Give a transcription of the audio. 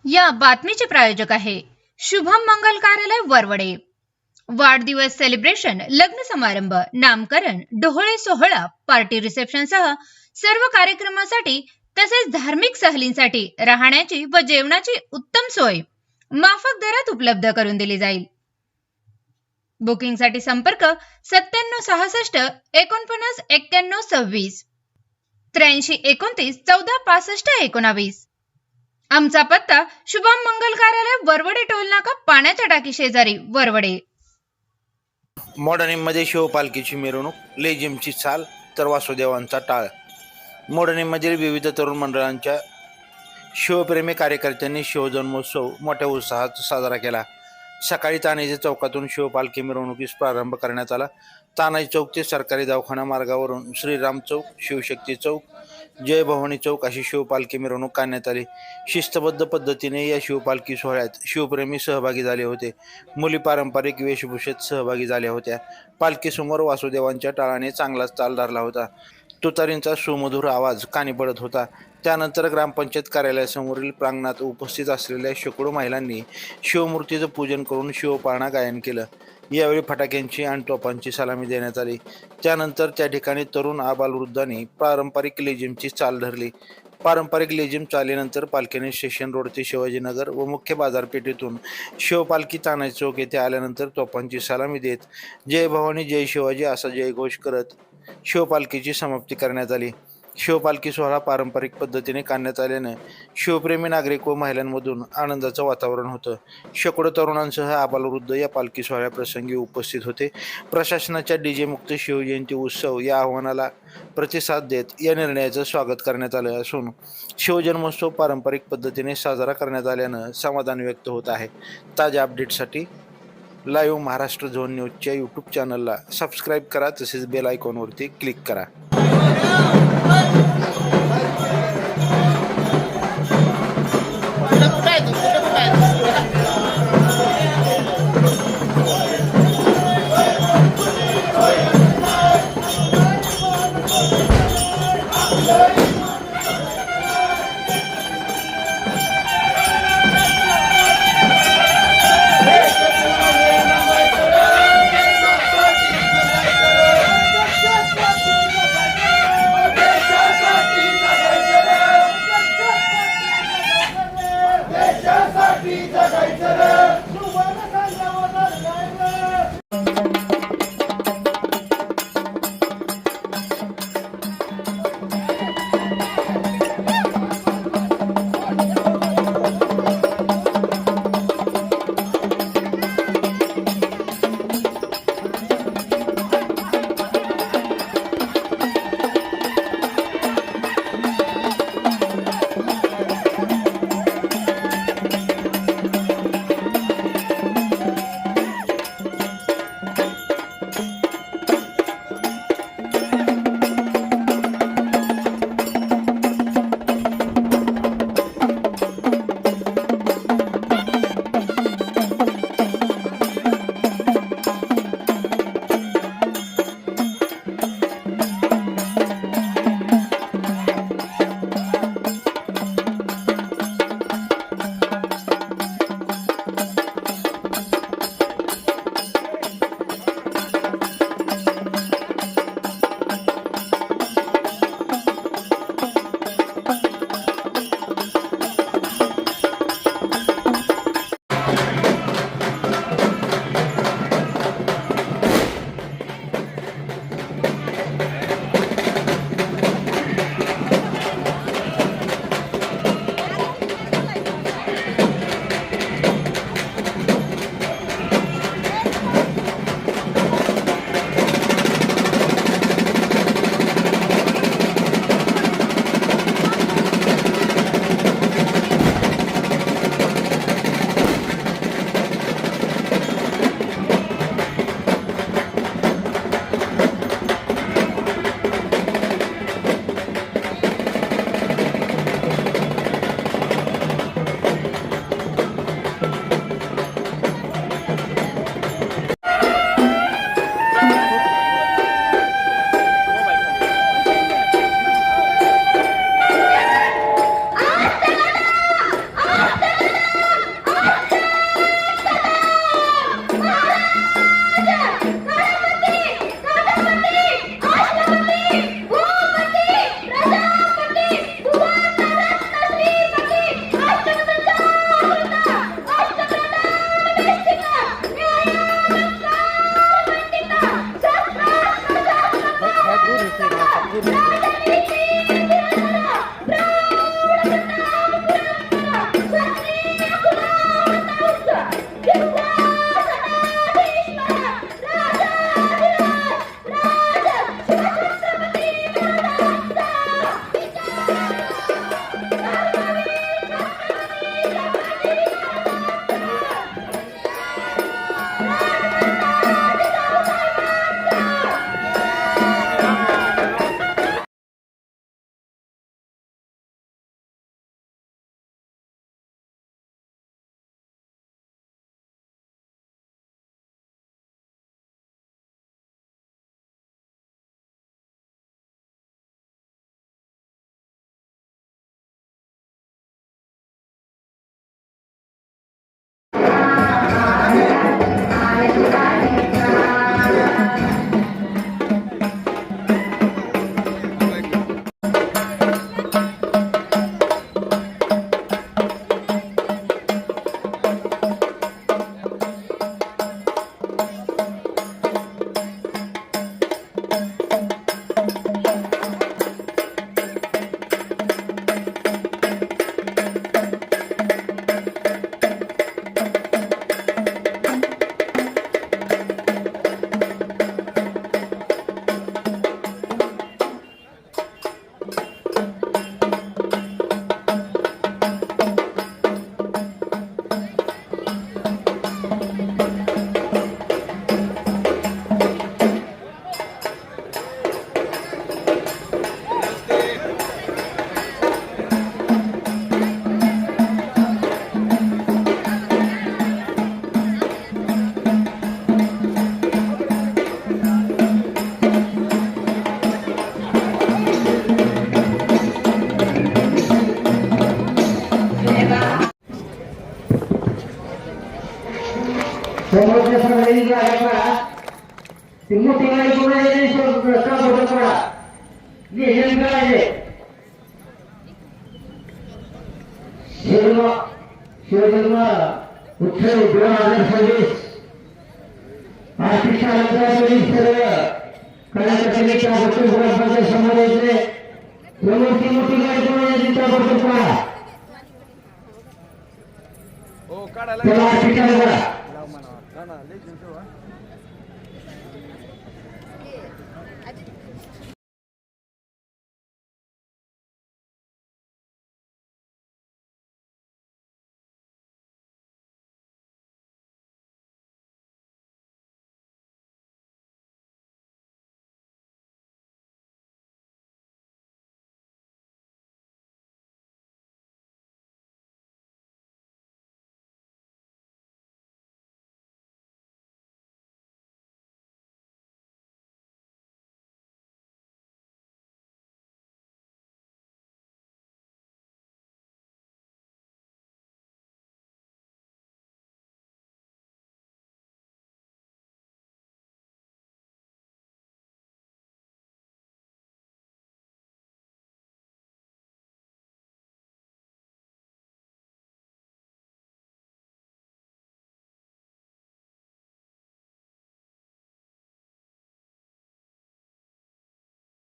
या बातमीचे प्रायोजक आहे शुभम मंगल कार्यालय वरवडे। वाढदिवस सेलिब्रेशन, लग्न समारंभ, नामकरण, डोहाळे सोहळा, पार्टी रिसेप्शन सह सर्व कार्यक्रमासाठी तसेच धार्मिक सहलींसाठी राहण्याची व जेवणाची उत्तम सोय माफक दरात उपलब्ध करून दिली जाईल। बुकिंगसाठी संपर्क 9766 49 91 26 83 29 14 65 19। आमचा पत्ता शुभम मंगल कार्यालय वरवडे टोल नाका पाण्याच्या टाकी शेजारी वरवडे। मोडणीमध्ये शिवपालखीची मिरवणूक, लेझिमची चाल तर वासुदेवांचा टाळ। मोडणीमधील विविध तरुण मंडळांच्या शिवप्रेमी कार्यकर्त्यांनी शिवजन्मोत्सव मोठ्या उत्साहात साजरा केला। सकाळी तानाजी चौकातून शिवपालखी मिरवणुकीस प्रारंभ करण्यात आला। तानाजी चौक ते सरकारी दवाखाना मार्गावरून श्रीराम चौक, शिवशक्ती चौक, जय भवानी चौक अशी शिवपालखी मिरवणूक काढण्यात आली। शिस्तबद्ध पद्धतीने या शिवपालखी सोहळ्यात शिवप्रेमी सहभागी झाले होते। मुली पारंपरिक वेशभूषेत सहभागी झाल्या होत्या। पालखीसमोर वासुदेवांच्या टाळाने चांगलाच ताल धरला होता। तुतारींचा सुमधुर आवाज कानी पडत होता। त्यानंतर ग्रामपंचायत कार्यालयासमोरील प्रांगणात उपस्थित असलेल्या शेकडो महिलांनी शिवमूर्तीचं पूजन करून शिवपाळणा गायन केलं। यावेळी फटाक्यांची आणि तोफांची सलामी देण्यात आली। त्यानंतर त्या ठिकाणी तरुण आबालवृद्धांनी पारंपरिक लेझिमची चाल धरली। पारंपरिक लेझिम चालीनंतर पालखीने स्टेशन रोड ते शिवाजीनगर व मुख्य बाजारपेठेतून शिवपालखी तानाजी चौक येथे आल्यानंतर तोफांची सलामी देत जय भवानी जय शिवाजी असा जयघोष करत शिवपालखीची समाप्ती करण्यात आली। शिवपालखी सोहळा पारंपरिक पद्धतीने काढण्यात आल्याने शिवप्रेमी नागरिक व महिलांमधून आनंदाचं वातावरण होतं। शेकडो तरुणांसह आबालवृद्ध या पालखी सोहळ्याप्रसंगी उपस्थित होते। प्रशासनाच्या डीजे मुक्त शिवजयंती उत्सव या आव्हानाला प्रतिसाद देत या निर्णयाचं स्वागत करण्यात आलं असून शिवजन्मोत्सव पारंपरिक पद्धतीने साजरा करण्यात आल्यानं समाधान व्यक्त होत आहे। ताज्या अपडेटसाठी लाईव्ह महाराष्ट्र झोन न्यूजच्या यूट्यूब चॅनलला सबस्क्राईब करा, तसेच बेल आयकॉनवरती क्लिक करा। समोरच्या सगळ्यांनी गाड्या पडा ती मोठी गाडी कोणाची का बदल पडा नियोजन करायचे शिवजन्म उत्सव 2026 आर्थिक शाळांच्या सर्व कलाकारांनी त्याबद्दल ग्रामपंचायत समोर येते समोरची मोठी गाडी कोणाची त्याबद्दल पडा त्याला आर्थिक शाळा